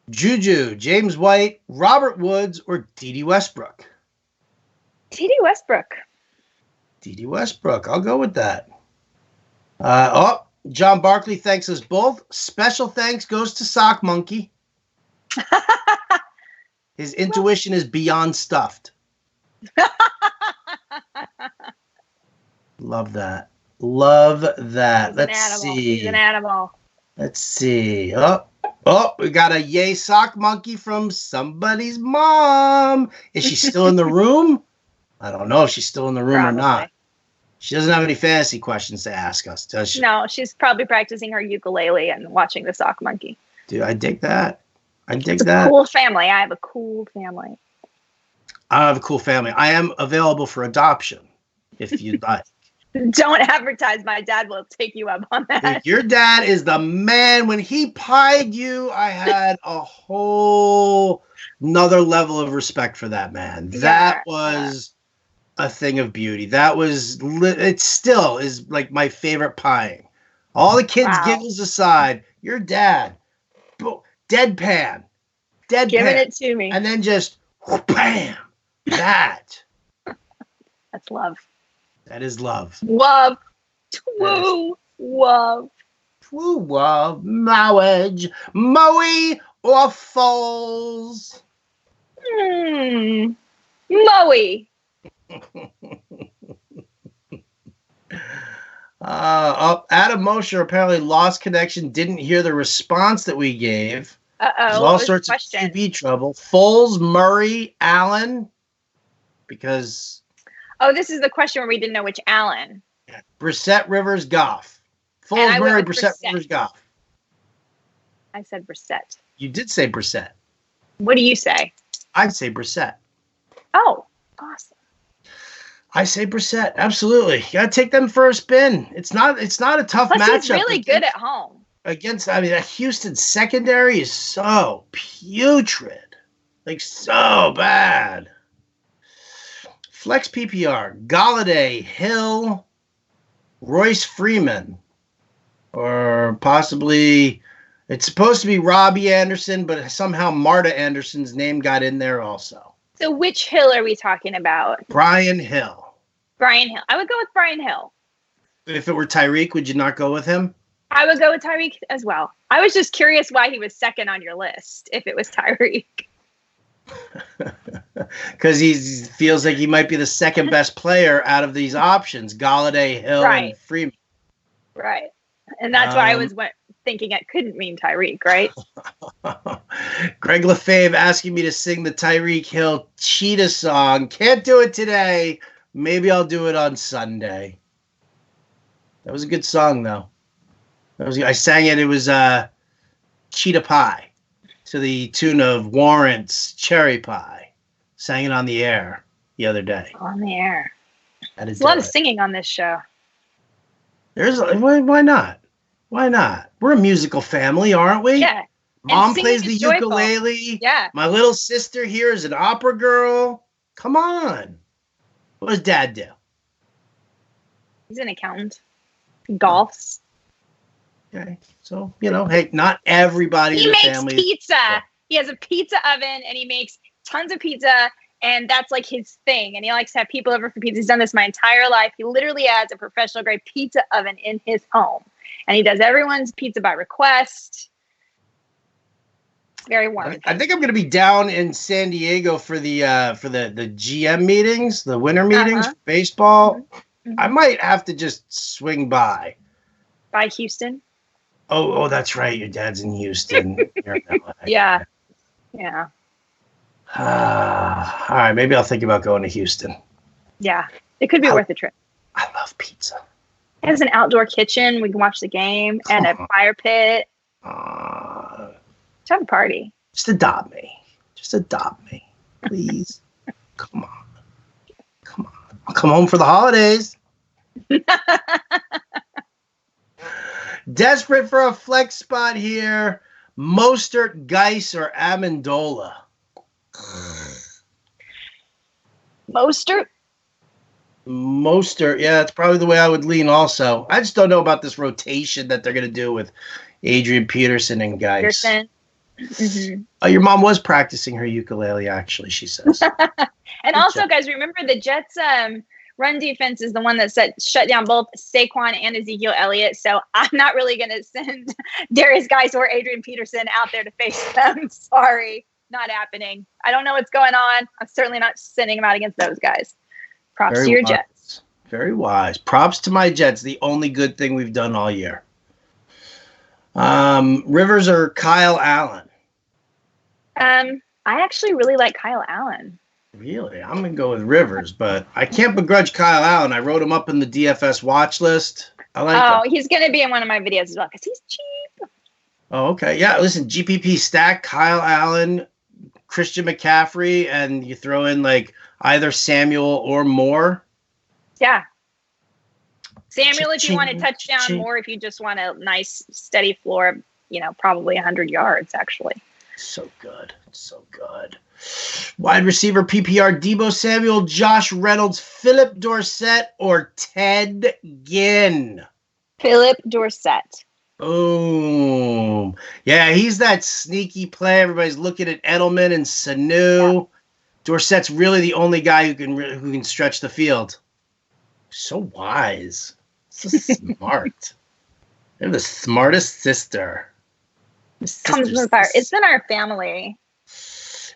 Juju, James White, Robert Woods, or D.D. Westbrook? D.D. Westbrook. D.D. Westbrook. I'll go with that. John Barkley thanks us both. Special thanks goes to Sock Monkey. His intuition is beyond stuffed. Love that. Love that. Let's see. He's an animal. Let's see. Oh, we got a yay Sock Monkey from somebody's mom. Is she still in the room? I don't know if she's still in the room or not. She doesn't have any fantasy questions to ask us, does she? No, she's probably practicing her ukulele and watching the Sock Monkey. Dude, I dig that. It's a cool family. I have a cool family. I have a cool family. I am available for adoption if you'd like. Don't advertise. My dad will take you up on that. Your dad is the man. When he pied you, I had a whole another level of respect for that man. That was a thing of beauty. That was, it still is like my favorite pieing. All the kids' giggles aside, your dad, deadpan. Giving it to me. And then just, bam, that. That's love. That is love. Love. Woo. Love. Woo. Love. Marriage. Moe or Foles? Moe. Adam Mosher apparently lost connection, didn't hear the response that we gave. Uh-oh. There's all sorts of QB trouble. Foles, Murray, Allen, because... Oh, this is the question where we didn't know which Allen. Yeah. Brissett, Rivers, Goff. Foles, Murray, Brissett, Rivers, Goff. I said Brissett. You did say Brissett. What do you say? I'd say Brissett. Oh, awesome. I say Brissett. Absolutely. You got to take them for a spin. It's not a tough matchup. He's really good at home. That Houston secondary is so putrid. Like, so bad. Flex PPR, Galladay, Hill, Royce Freeman, or possibly it's supposed to be Robbie Anderson, but somehow Marta Anderson's name got in there also. So which Hill are we talking about? Brian Hill. Brian Hill. I would go with Brian Hill. If it were Tyreek, would you not go with him? I would go with Tyreek as well. I was just curious why he was second on your list if it was Tyreek. Because he feels like he might be the second best player out of these options, Galladay, Hill, and Freeman. Right. And that's why I was thinking it couldn't mean Tyreek, right? Greg LaFave asking me to sing the Tyreek Hill Cheetah song. Can't do it today. Maybe I'll do it on Sunday. That was a good song, though. I sang it. It was Cheetah Pie to the tune of Warrant's Cherry Pie. Sang it on the air the other day. On the air. There's a lot of singing on this show. Why not? Why not? We're a musical family, aren't we? Yeah. Mom plays the ukulele. Yeah. My little sister here is an opera girl. Come on. What does Dad do? He's an accountant. Golfs. Okay. So, hey, not everybody in the family. He makes pizza. He has a pizza oven and he makes tons of pizza And that's like his thing. And he likes to have people over for pizza. He's done this my entire life. He literally has a professional grade pizza oven in his home. And he does everyone's pizza by request. Very warm. I think I'm going to be down in San Diego for the GM meetings, the winter meetings for baseball. Mm-hmm. I might have to just swing by. By Houston? Oh, that's right. Your dad's in Houston. Yeah. All right, maybe I'll think about going to Houston. Yeah, it could be worth the trip. I love pizza. It has an outdoor kitchen. We can watch the game and a fire pit. Let's have a party. Just adopt me. Please. Come on. I'll come home for the holidays. Desperate for a flex spot here. Mostert, Geis, or Amendola? Mostert, yeah, it's probably the way I would lean also. I just don't know about this rotation that they're going to do with Adrian Peterson and Geis. Mm-hmm. Oh, your mom was practicing her ukulele, actually, she says. And also, guys, remember the Jets' run defense is the one that shut down both Saquon and Ezekiel Elliott. So I'm not really going to send Darius Geis or Adrian Peterson out there to face them. Sorry. Not happening. I don't know what's going on. I'm certainly not sending them out against those guys. Props to your Jets. Very wise. Props to my Jets. The only good thing we've done all year. Rivers or Kyle Allen? I actually really like Kyle Allen. Really? I'm going to go with Rivers, but I can't begrudge Kyle Allen. I wrote him up in the DFS watch list. I like him. He's going to be in one of my videos as well because he's cheap. Oh, okay. Yeah, listen, GPP stack, Kyle Allen, Christian McCaffrey, and you throw in like either Samuel or Moore. Yeah. Samuel, if you want a touchdown, Moore, if you just want a nice steady floor, probably 100 yards, actually. So good. Wide receiver PPR, Deebo Samuel, Josh Reynolds, Philip Dorsett, or Ted Ginn? Philip Dorsett. Boom. Yeah, he's that sneaky play. Everybody's looking at Edelman and Sanu. Yeah. Dorsett's really the only guy who can stretch the field. So wise. So smart. They're the smartest sister. Comes with it's in our family.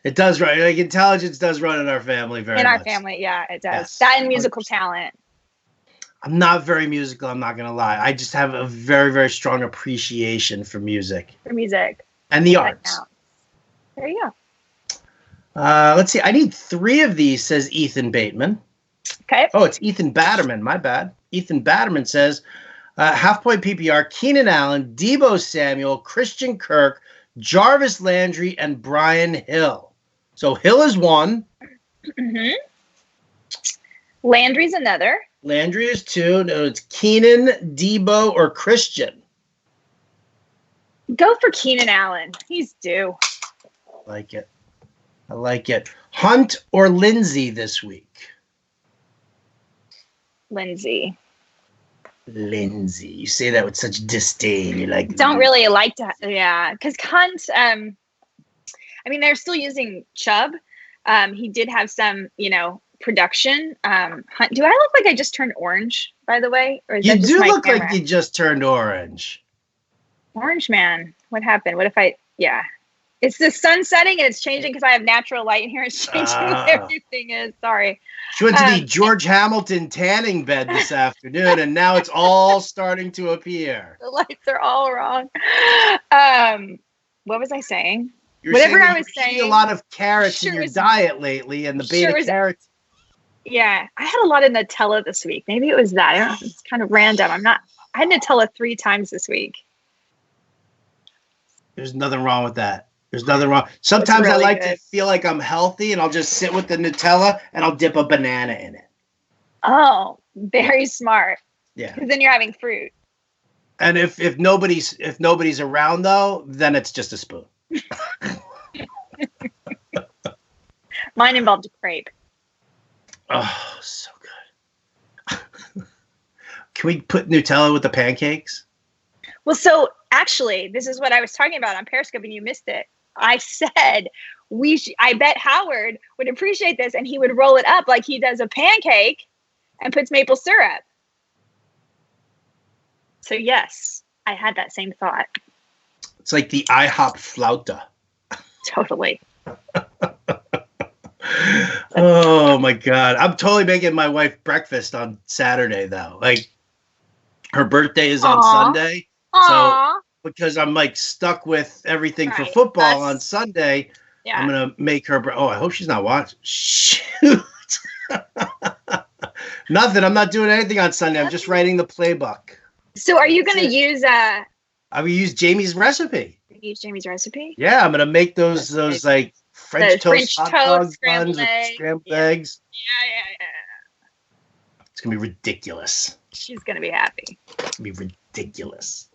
It does run. Like intelligence does run in our family very much. In our family, yeah, it does. Yes, that and musical 100%. Talent. I'm not very musical, I'm not going to lie. I just have a very, very strong appreciation for music. And the arts. There you go. Let's see. I need 3 of these, says Ethan Bateman. Okay. Oh, it's Ethan Batterman. My bad. Ethan Batterman says, half-point PPR, Keenan Allen, Deebo Samuel, Christian Kirk, Jarvis Landry, and Brian Hill. So Hill is 1. Mm-hmm. Landry's another. Landry is 2. No, it's Keenan, Deebo, or Christian. Go for Keenan Allen. He's due. I like it. Hunt or Lindsay this week? Lindsay. You say that with such disdain. You like? Don't really like to. Yeah, because Hunt. They're still using Chubb. He did have some, production. Hunt, do I look like I just turned orange, by the way? Or is you that just do my look camera? like you just turned orange. Orange man. What happened? What if yeah. It's the sun setting and it's changing because I have natural light in here. It's changing what everything is. Sorry. She went to the George Hamilton tanning bed this afternoon and now it's all starting to appear. The lights are all wrong. What was I saying? You're saying a lot of carrots in your diet lately and the beta carrots. Yeah, I had a lot of Nutella this week. Maybe it was that. I don't know. It's kind of random. I had Nutella 3 times this week. There's nothing wrong with that. There's nothing wrong. Sometimes really I like to feel like I'm healthy and I'll just sit with the Nutella and I'll dip a banana in it. Oh, very smart. Yeah. Because then you're having fruit. And if nobody's around though, then it's just a spoon. Mine involved a crepe. Oh, so good. Can we put Nutella with the pancakes? Well, so actually, this is what I was talking about on Periscope and you missed it. I said, I bet Howard would appreciate this, and he would roll it up like he does a pancake and puts maple syrup. So yes, I had that same thought. It's like the IHOP flauta. Totally. Oh my God. I'm totally making my wife breakfast on Saturday though. Like her birthday is on Sunday. Aww. So because I'm like stuck with everything for football on Sunday, I'm going to make her. I hope she's not watching. Shoot. Nothing. I'm not doing anything on Sunday. I'm just writing the playbook. So are you going to use I will use Jamie's recipe. Use Jamie's recipe? Yeah, I'm going to make those like French toast hot dog buns with scrambled eggs. Yeah. It's going to be ridiculous. She's going to be happy. It's going to be ridiculous.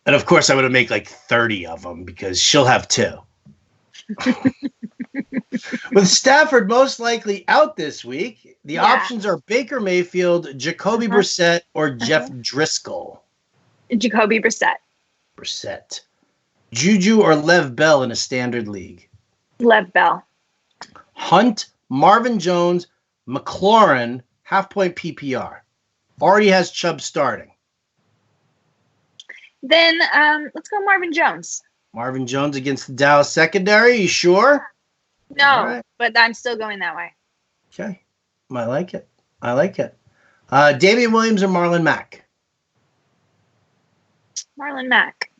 And of course, I'm going to make like 30 of them because she'll have 2. With Stafford most likely out this week, the options are Baker Mayfield, Jacoby Brissett, or Jeff Driscoll. Jacoby Brissett. Juju or Lev Bell in a standard league? Lev Bell. Hunt, Marvin Jones, McLaurin, half-point PPR. Already has Chubb starting. Then let's go Marvin Jones. Marvin Jones against the Dallas secondary. You sure? No, but I'm still going that way. Okay. I like it. Damian Williams or Marlon Mack? Marlon Mack.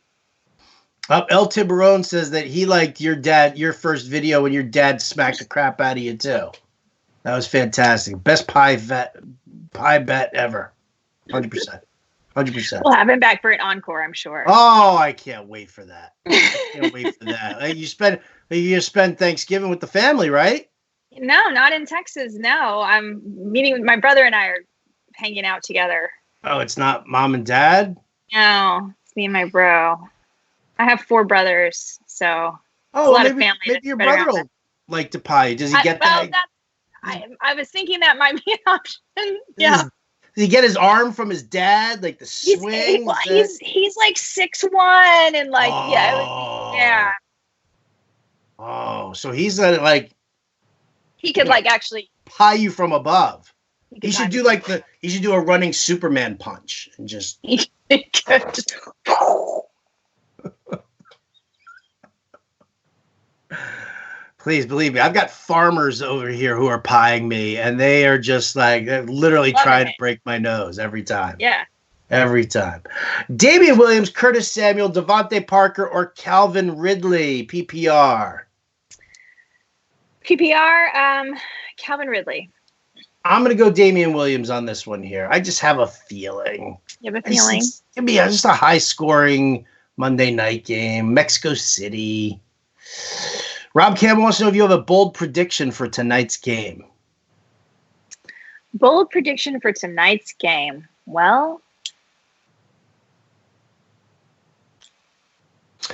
El Tiburon says that he liked your first video when your dad smacked the crap out of you too. That was fantastic. Best pie bet ever. 100%. 100%. We'll have him back for an encore, I'm sure. Oh, I can't wait for that. Like, you spend Thanksgiving with the family, right? No, not in Texas. No, I'm meeting with my brother and I are hanging out together. Oh, it's not mom and dad? No, it's me and my bro. I have 4 brothers, so a lot of family. Maybe your brother will like to pie. Does he get that? I was thinking that might be an option. Yeah. Does he get his arm from his dad, like the swing? He's like 6'1" and like yeah. Oh, so he's like he could like actually pie you from above. He should do a running Superman punch and just. He could just. Please believe me, I've got farmers over here who are pieing me, and they are just like literally trying to break my nose every time. Yeah. Every time. Damian Williams, Curtis Samuel, Devontae Parker, or Calvin Ridley, PPR? Calvin Ridley. I'm going to go Damian Williams on this one here. I just have a feeling. You have a feeling? It's going to be just a high-scoring Monday night game. Mexico City. Rob Campbell wants to know if you have a bold prediction for tonight's game. Bold prediction for tonight's game. Well,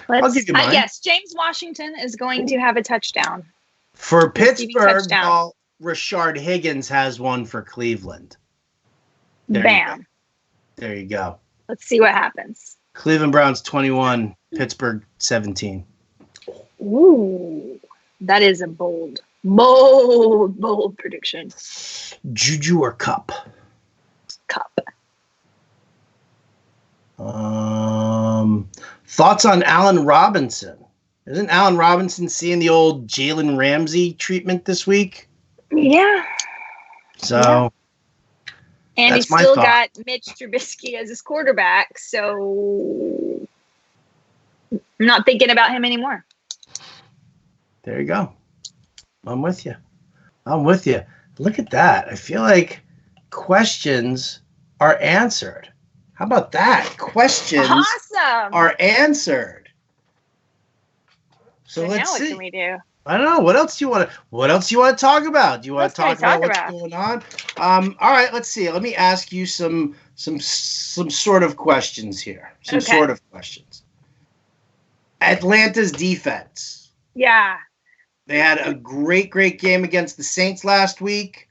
I'll give you mine. Yes, James Washington is going to have a touchdown. For Pittsburgh, while Rashard Higgins has one for Cleveland. Bam. There you go. Let's see what happens. Cleveland Browns 21, Pittsburgh 17. Ooh, that is a bold prediction. Juju or Cup? Cup. Thoughts on Allen Robinson? Isn't Allen Robinson seeing the old Jalen Ramsey treatment this week? Yeah. So. Yeah. And he's still got Mitch Trubisky as his quarterback, so I'm not thinking about him anymore. There you go. I'm with you. Look at that. I feel like questions are answered. How about that? Questions are answered. So let's see. What can we do? I don't know. What else do you want to talk about? Do you want to talk about what's going on? All right, let's see. Let me ask you some sort of questions here. Sort of questions. Atlanta's defense. Yeah. They had a great game against the Saints last week.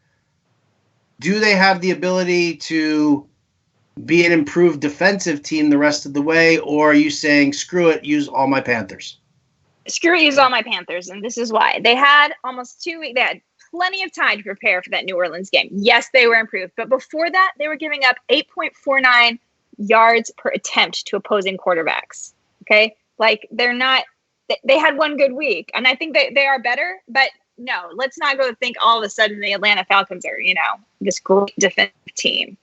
Do they have the ability to be an improved defensive team the rest of the way, or are you saying, screw it, use all my Panthers? Screw all my Panthers, and this is why. They had almost 2 weeks. They had plenty of time to prepare for that New Orleans game. Yes, they were improved, but before that, they were giving up 8.49 yards per attempt to opposing quarterbacks. Okay, like they're not. They had one good week, and I think they are better. But no, let's not go think all of a sudden the Atlanta Falcons are, this great defensive team.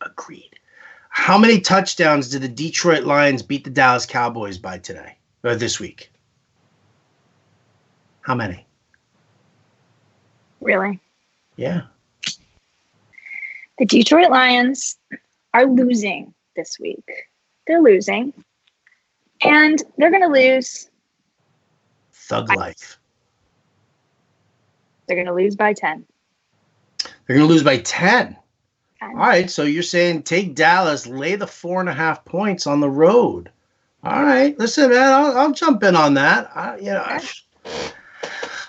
Agreed. How many touchdowns did the Detroit Lions beat the Dallas Cowboys by today or this week? How many? Really? Yeah. The Detroit Lions are losing this week. They're losing. And they're going to lose. Thug life. They're going to lose by 10. They're going to lose by 10. All right, so you're saying take Dallas, lay the 4.5 points on the road. All right, listen, man, I'll jump in on that. I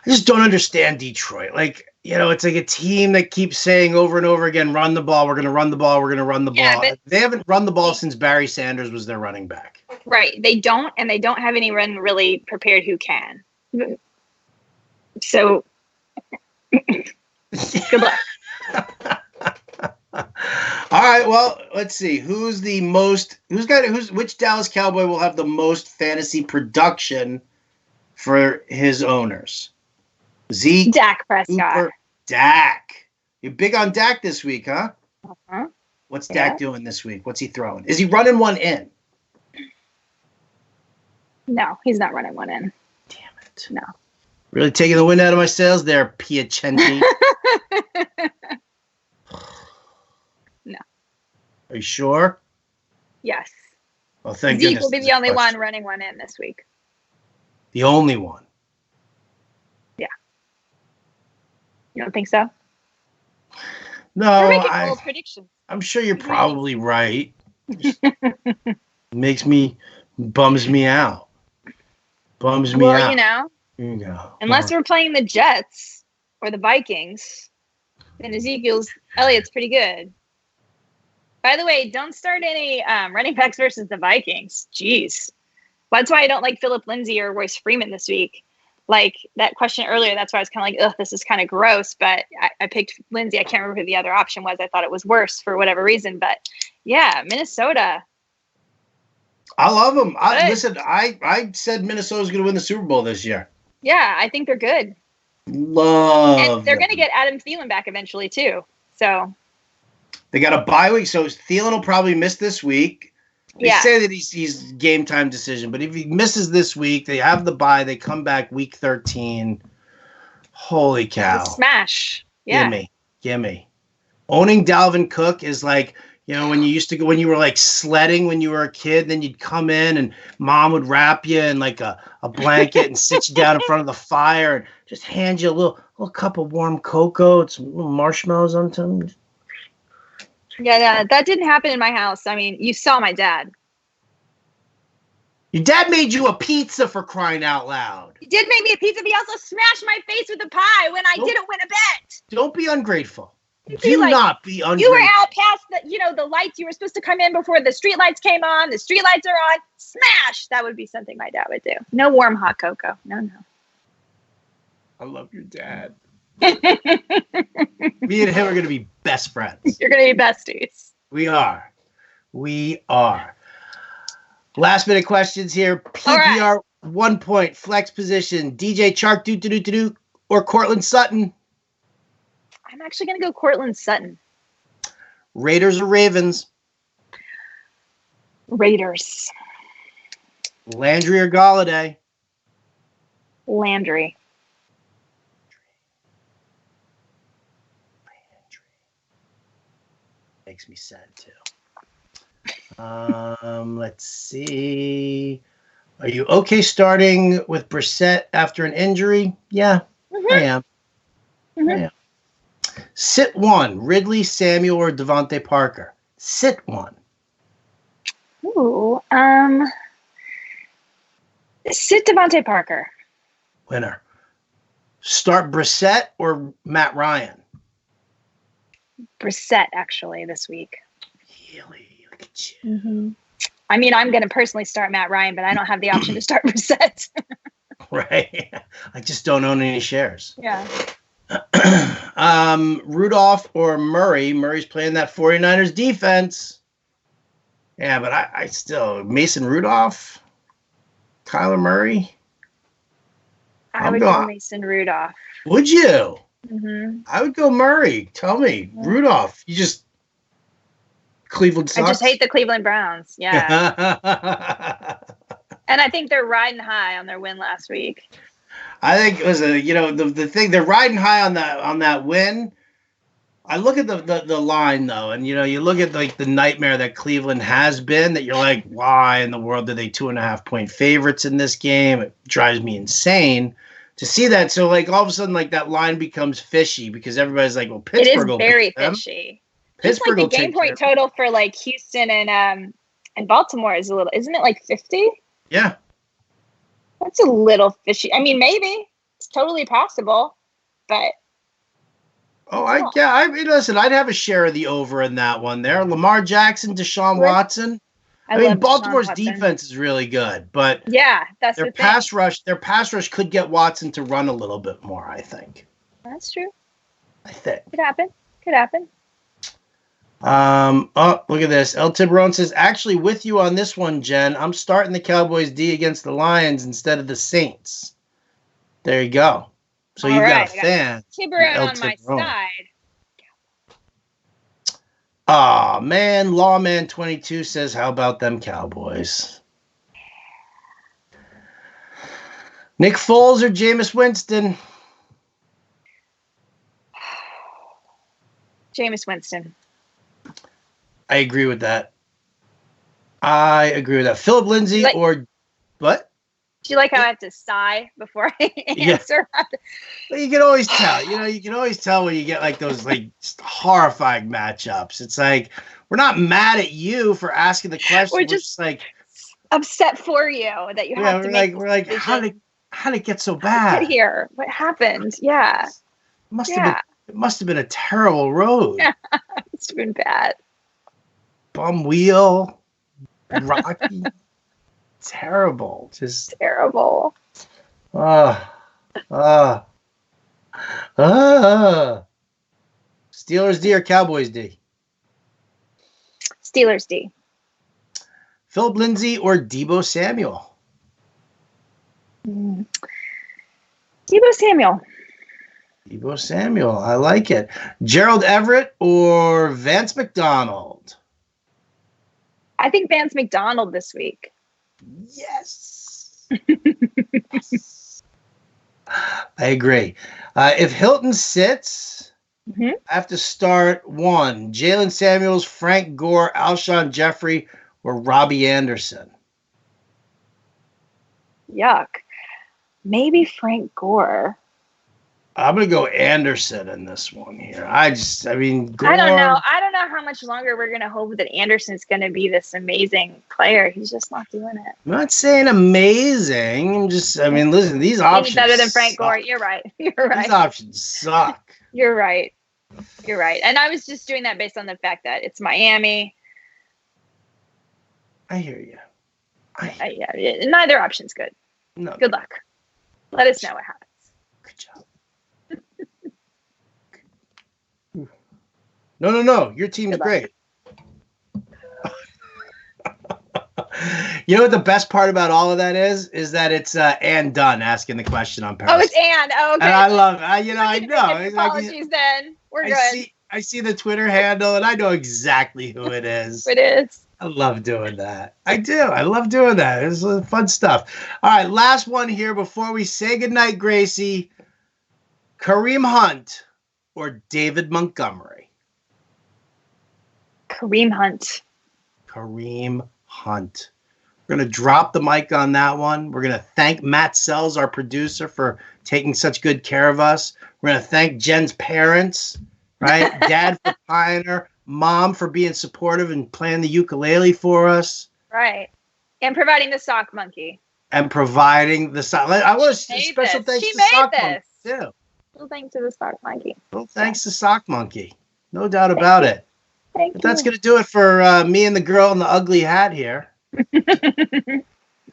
just don't understand Detroit. Like, it's like a team that keeps saying over and over again, run the ball, we're going to run the ball, we're going to run the ball. But they haven't run the ball since Barry Sanders was their running back. Right, they don't, and they don't have anyone really prepared who can. So, good luck. All right, well, let's see. Which Dallas Cowboy will have the most fantasy production for his owners? Zeke, Dak Prescott. Cooper, Dak. You're big on Dak this week, huh? Uh-huh. What's Dak doing this week? What's he throwing? Is he running one in? No, he's not running one in. Damn it. No. Really taking the wind out of my sails there, Piacenti. No. Are you sure? Yes. Oh, thank Zeke goodness. will be the only one running one in this week. The only one? Yeah. You don't think so? No. We're making bold predictions. I'm sure you're probably right. Bums me out. Bums me out. Well, Here you go. Unless we're playing the Jets or the Vikings, then Elliott's pretty good. By the way, don't start any running backs versus the Vikings. Jeez. That's why I don't like Phillip Lindsay or Royce Freeman this week. Like that question earlier, that's why I was kind of like, ugh, this is kind of gross. But I picked Lindsay. I can't remember who the other option was. I thought it was worse for whatever reason. But yeah, Minnesota. I love them. Listen, I said Minnesota's going to win the Super Bowl this year. Yeah, I think they're good. And they're going to get Adam Thielen back eventually too. So they got a bye week, so Thielen will probably miss this week. They say that he's game time decision, but if he misses this week, they have the bye. They come back week 13. Holy cow! Smash! Yeah, gimme. Owning Dalvin Cook is like, when you were like sledding when you were a kid, then you'd come in and mom would wrap you in like a blanket and sit you down in front of the fire and just hand you a little cup of warm cocoa and some little marshmallows on top. Yeah, that didn't happen in my house. I mean, you saw my dad. Your dad made you a pizza, for crying out loud. He did make me a pizza, but he also smashed my face with a pie when I didn't win a bet. Don't be ungrateful. Do not be ungrateful. You were out past the lights. You were supposed to come in before the street lights came on. The street lights are on. Smash! That would be something my dad would do. No warm hot cocoa. No. I love your dad. Me and him are going to be best friends. You're going to be besties. We are. Last minute questions here. PPR 1 point, flex position, DJ Chark, or Cortland Sutton. I'm actually going to go Cortland Sutton. Raiders or Ravens? Raiders. Landry or Galladay? Landry. Makes me sad too. Let's see. Are you okay starting with Brissett after an injury? Yeah, I am. I am. Sit one, Ridley, Samuel, or Devontae Parker? Sit one. Ooh, sit Devontae Parker. Winner. Start Brissett or Matt Ryan? Brissett, actually, this week. Really? Look at you. I mean, I'm going to personally start Matt Ryan, but I don't have the option to start Brissett. Right. I just don't own any shares. Yeah. Rudolph or Murray. Murray's playing that 49ers defense. Yeah, but I still Mason Rudolph, Kyler Murray. I would go Mason Rudolph. Would you? Mm-hmm. I would go Murray. Tell me, Rudolph. You just Cleveland sucks. I just hate the Cleveland Browns. Yeah. And I think they're riding high on their win last week. I think it was the thing they're riding high on that win. I look at the line though, and you look at like the nightmare that Cleveland has been. That you're like, why in the world are they 2.5-point favorites in this game? It drives me insane to see that. So like all of a sudden, like that line becomes fishy because everybody's like, well, Pittsburgh. It is very fishy. Pittsburgh just like the game point total for like Houston and Baltimore is a little, isn't it like 50? Yeah. That's a little fishy. I mean, maybe it's totally possible, but. I mean, listen, I'd have a share of the over in that one there. Lamar Jackson, Deshaun Watson. I mean, Baltimore's defense is really good, but yeah, that's their pass rush could get Watson to run a little bit more, I think. That's true. I think. Could happen. Look at this. El Tiburon says, actually with you on this one, Jen. I'm starting the Cowboys D against the Lions instead of the Saints. There you go. So you've got a fan. Tiburon on my side. Oh man, Lawman 22 says, how about them Cowboys? Nick Foles or Jameis Winston? Jameis Winston. I agree with that. Philip Lindsay or what? Do you like how I have to sigh before I answer? Yeah. Well, you can always tell. You can always tell when you get like those like horrifying matchups. It's like we're not mad at you for asking the question. We're just like upset for you that you have to make. We're like, how did it get so bad? Get here. What happened? Yeah. It must have been a terrible road. Yeah, it's been bad. Bum wheel, rocky. Terrible. Just terrible. Steelers D or Cowboys D? Steelers D. Philip Lindsay or Deebo Samuel? Deebo Samuel. I like it. Gerald Everett or Vance McDonald? I think Vance McDonald this week. Yes. I agree. If Hilton sits, I have to start one. Jalen Samuels, Frank Gore, Alshon Jeffrey, or Robbie Anderson. Yuck. Maybe Frank Gore. I'm going to go Anderson in this one here. Gore. I don't know. I don't know how much longer we're going to hope that Anderson's going to be this amazing player. He's just not doing it. I'm not saying amazing. Listen, these options better than Frank Gore. You're right. These options suck. You're right. And I was just doing that based on the fact that it's Miami. I hear you. Neither option's good. No. Good luck. Let us know what happens. Good job. No. Your team is great. You know what the best part about all of that is? Is that it's Ann Dunn asking the question on Periscope. Oh, it's Ann. Oh, okay. And I love it. I know. Apologies then. We're good. I see the Twitter handle, and I know exactly who it is. It is. I love doing that. I do. I love doing that. It's fun stuff. All right, last one here before we say goodnight, Gracie. Kareem Hunt or David Montgomery? Kareem Hunt. We're going to drop the mic on that one. We're going to thank Matt Sells, our producer, for taking such good care of us. We're going to thank Jen's parents, right? Dad for Pioneer, Mom for being supportive and playing the ukulele for us. Right. And providing the sock monkey. I want a special thanks to Sock Monkey, too. Little thanks to the sock monkey. Thanks to Sock Monkey. No doubt about it. Thank you. That's going to do it for me and the girl in the ugly hat here.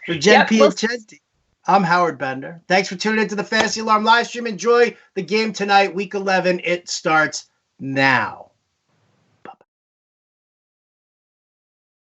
For Jen Piacenti, I'm Howard Bender. Thanks for tuning into the Fantasy Alarm live stream. Enjoy the game tonight, Week 11. It starts now.